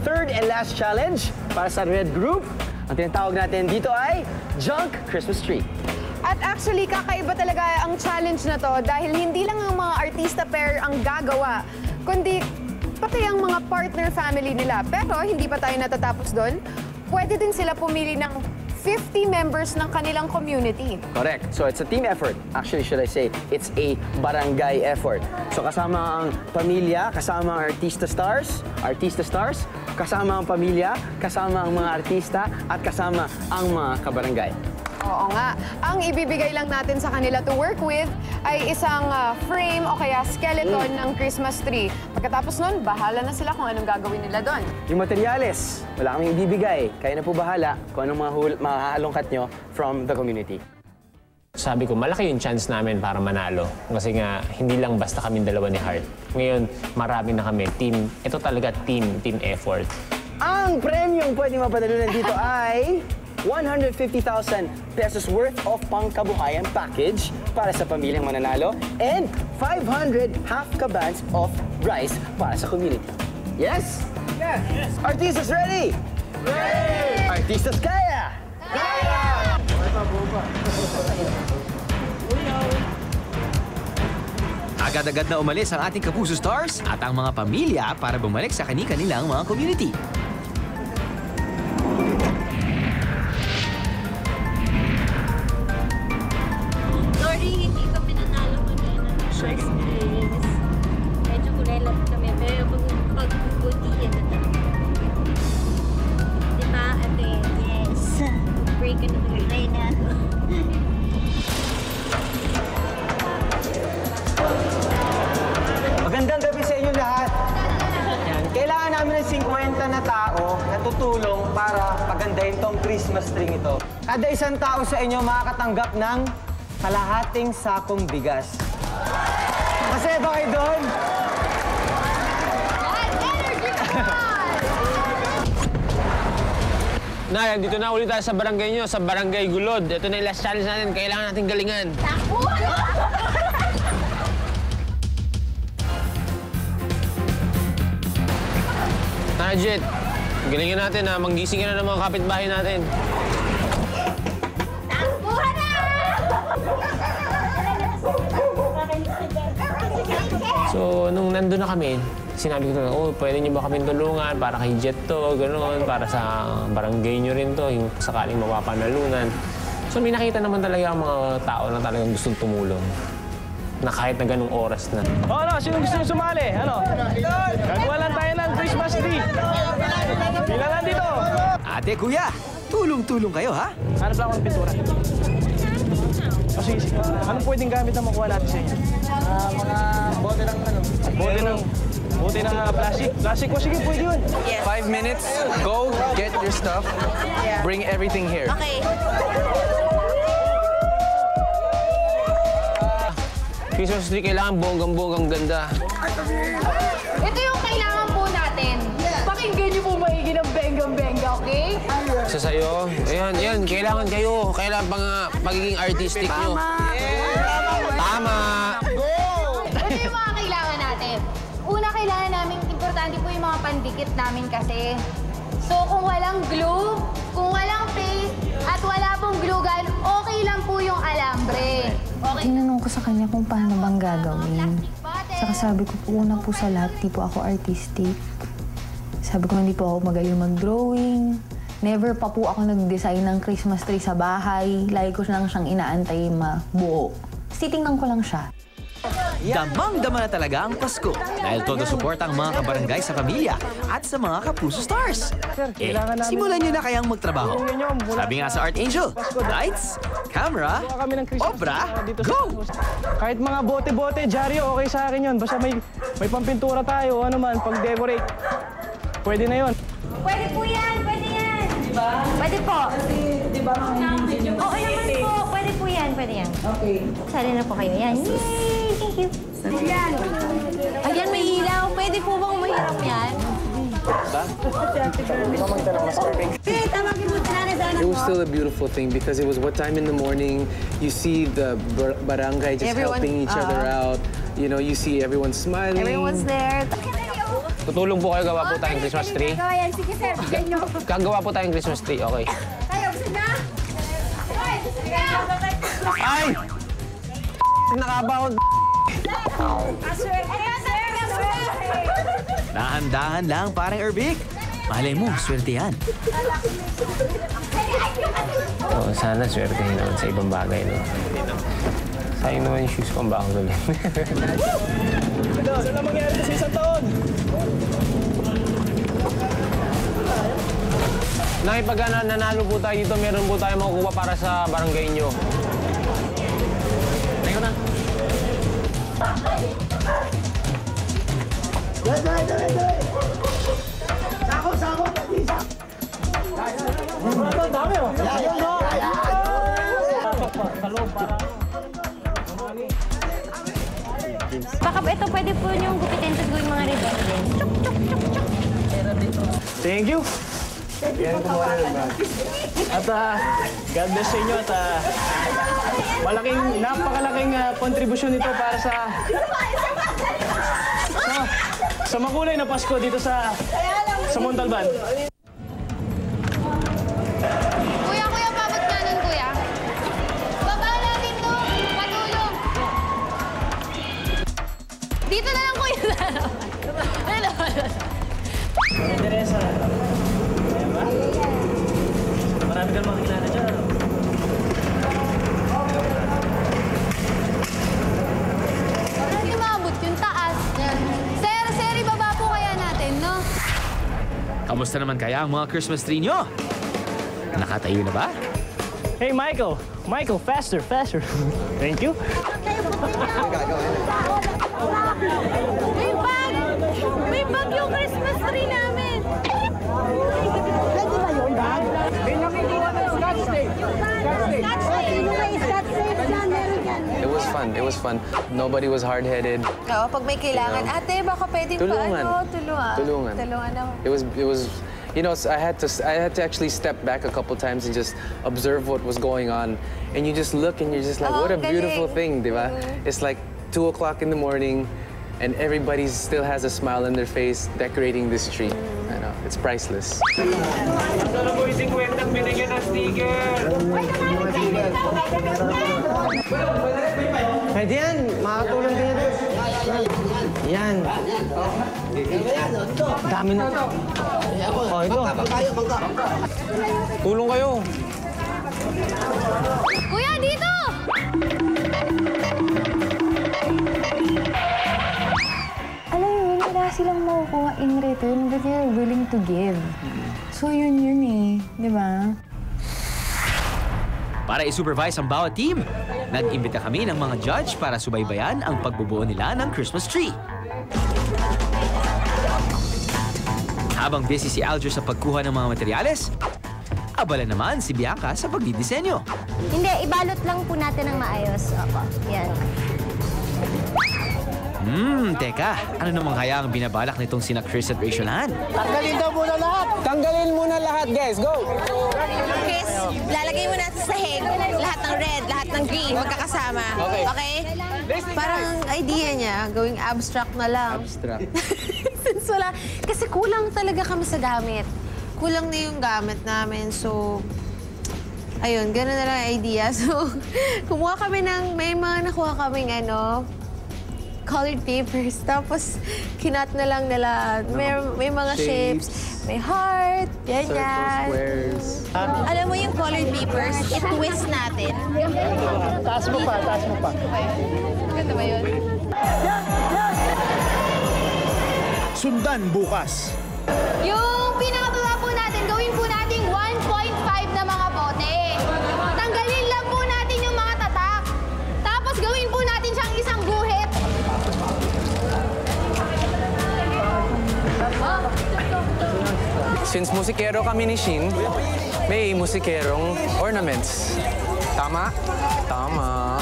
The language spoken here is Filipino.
third and last challenge para sa red group. Ang tinatawag natin dito ay Junk Christmas Tree. At actually, kakaiba talaga ang challenge na to dahil hindi lang ang mga artista pair ang gagawa, kundi pati ang mga partner family nila. Pero hindi pa tayo natatapos doon. Pwede din sila pumili ng 50 members ng kanilang community. Correct. So it's a team effort. Actually, should I say, it's a barangay effort. So kasama ang pamilya, kasama ang artista stars, kasama ang pamilya, kasama ang mga artista, at kasama ang mga kabarangay. Oo nga. Ang ibibigay lang natin sa kanila to work with ay isang frame o kaya skeleton ng Christmas tree. Pagkatapos nun, bahala na sila kung anong gagawin nila doon. Yung materyales, wala kaming ibibigay. Kayo na po bahala kung anong mahalongkat nyo from the community. Sabi ko, malaki yung chance namin para manalo. Kasi nga, hindi lang basta kami dalawa ni Heart. Ngayon, marami na kami. Team, ito talaga team effort. Ang premyong pwede mapanalunan dito ay 150,000 pesos worth of pangkabuhayan package para sa pamilyang mananalo and 500 half kabans of rice para sa community. Yes? Yes! Yes. Artistas ready? Ready! Artistas kaya? Kaya! Agad-agad na umalis ang ating Kapuso Stars at ang mga pamilya para bumalik sa kani-kanilang mga community. Sorry, hindi kami nanalo kanina ng first place. Medyo kulelat kami, pero pagbubutihan na talaga. Diba, ate? Yes. Break into the rain na. Magandang gabi sa inyo lahat. Yan. Kailangan namin ng 50 na tao na tutulong para pagandahin tong Christmas tree ito. Kada isang tao sa inyo makakatanggap ng kalahating sakong bigas. Kasi ba kayo doon? Nay, dito na ulit tayo sa barangay nyo, sa Barangay Gulod. Ito na yung last challenge natin. Kailangan natin galingan. Jet, galingan natin ha. Manggising ka na ng mga kapitbahay natin. Takbuhan na! So, nung nandun na kami, sinabi ko na, oh, pwede niyo ba kami tulungan para kay Jet to, gano'n, para sa barangay niyo rin to, yung sakaling mapapanalunan. So, may nakita naman talaga ang mga tao na talagang gustong tumulong. Na kahit na ganung oras na. O ano, sino gusto nyo sumali? Ano? Gagawa lang tayo ng Christmas tree. Pila lang dito. Ate, kuya, tulong-tulong kayo, ha? Hanap lang ako ng pintura. O sige. Anong pwedeng gamit na makuha natin sa inyo? Mga bote ng ano? Bote ng plastic. Plastic po, sige, pwede yun. 5 minutes, go, get your stuff, bring everything here. Okay. Christmas tree, kailangan bonggang-bonggang ganda. Ito yung kailangan po natin. Pakinggan niyo po maigi ng benggang-benga, okay? Sa sayo, ayan, kailangan kayo. Kailangan pagiging artistic nyo. Tama! Ito yung mga kailangan natin. Una, kailangan namin, importante po yung mga pandikit namin kasi. So, kung walang glue, kung walang paste, at wala pong glue gun, okay lang po yung alambre. Okay. Tinanong ko sa kanya kung paano bang gagawin. Saka sabi ko po, una po sa lahat, di po ako artistic. Sabi ko, hindi po ako magaling mag-drawing. Never pa po ako nag-design ng Christmas tree sa bahay. Lagi ko lang siyang inaantay mabuo. Titingnan ko lang siya. Damang-dama na talaga ang Pasko dahil todo support ang mga kabarangay sa pamilya at sa mga Kapuso Stars. Simulan nyo na kayang magtrabaho. Sabi nga sa Art Angel, lights, camera, obra, go! Kahit mga bote-bote, dyaryo, okay sa akin yun. Basta may pampintura tayo, ano man, pag-decorate. Pwede na yun. Pwede po yan, pwede yan. Diba? Pwede po. Diba? Okay naman po, pwede po yan, pwede yan. Okay. Sali na po kayo yan. Yay! Thank you. Ayan. Ayan, may ilaw. Pwede po bang mahirap yan? It was still a beautiful thing because it was what time in the morning, you see the barangay just helping each other out. You know, you see everyone smiling. Everyone's there. Tutulong po kayo, gawa po tayong Christmas tree. Gawa yan. Sige, sir. Bigyan nyo. Gagawa po tayong Christmas tree, okay. Tayo, gusto na? Ay! Nakabawag. Dahan-dahan lang, parang Erbic. Malay mo, swerte yan. Oh, sana swertehin naman sa ibang bagay, no? Sayang naman yung shoes ko, ang bago ulit. Saan na mangyari ito sa isang taon? Nakipag nanalo po tayo dito, meron po tayo makukuha para sa barangay nyo. Teka na. Baka ito pwede po yung gupitin sa gawing mga ribbon. Thank you. At God bless sa inyo at napakalaking kontribusyon nito para sa makulay na Pasko dito sa Montalban. Kuya, pabot nga nun, kuya. Baba natin to. Patulong. Dito na lang, kuya. Hello. Teresa. Ayan ba? Marami kang makikilala dyan. Hindi maabot yung taas. Sir, ibaba po kaya natin, no? Kamusta naman kaya ang mga Christmas tree nyo? Nakatayo na ba? Hey, Michael! Michael, faster! Thank you. May bag yung Christmas tree namin. Pwede ba yung bag? Scotch tape. It was fun. Nobody was hard-headed. Oo, pag may kailangan, ate, baka pwedeng Tulungan. tulungan. Tulungan. naman. It was, you know, I had to actually step back a couple times and just observe what was going on. And you just look and you're just like, Oh, what a beautiful galing. thing, diba? It's like 2 o'clock in the morning and everybody still has a smile on their face decorating this tree. I know, it's priceless. Ano po yung 50 binigyan ng sticker? Pwede yan. Makakatulong din yan. Yan. Dami na. Oh, ito. Tulong kayo. Kuya, dito! Alam mo, wala silang makukuha in return but they're willing to give. So yun eh, di ba? Para i-supervise ang bawat team, nag-imbita kami ng mga judge para subaybayan ang pagbubuo nila ng Christmas tree. Habang busy si Alger sa pagkuha ng mga materyales, abala naman si Bianca sa pagdidisenyo. Hindi, ibalot lang po natin ng maayos. Opo, yan. Teka, ano naman kaya ang binabalak nitong sina Chris at Rachel Han? Tanggalin daw muna lahat. Tanggalin muna lahat, guys. Go! Chris, lalagay mo natin sa sahig. Lahat ng red, lahat ng green, magkakasama. Okay? Parang idea niya, gawing abstract na lang. Abstract. Since wala, kasi kulang talaga kami sa gamit. Kulang na yung gamit namin, so... Ayun, gano'n na lang ang idea. So, kumuha kami may mga nakuha kaming colored papers. Tapos, kinat na lang nila. May mga shapes. May heart, ganyan. Squares. Alam mo yung colored papers, i-twist natin. Taas mo pa. Ganda ba yun? Sundan bukas. Yung pinakababa po natin, gawin po natin 1.5 na mga bote. Tanggalin lang po natin yung mga tatak. Tapos gawin po natin siyang isang guhit. Since musikero kami ni Shin, may musikerong ornaments. Tama? Tama.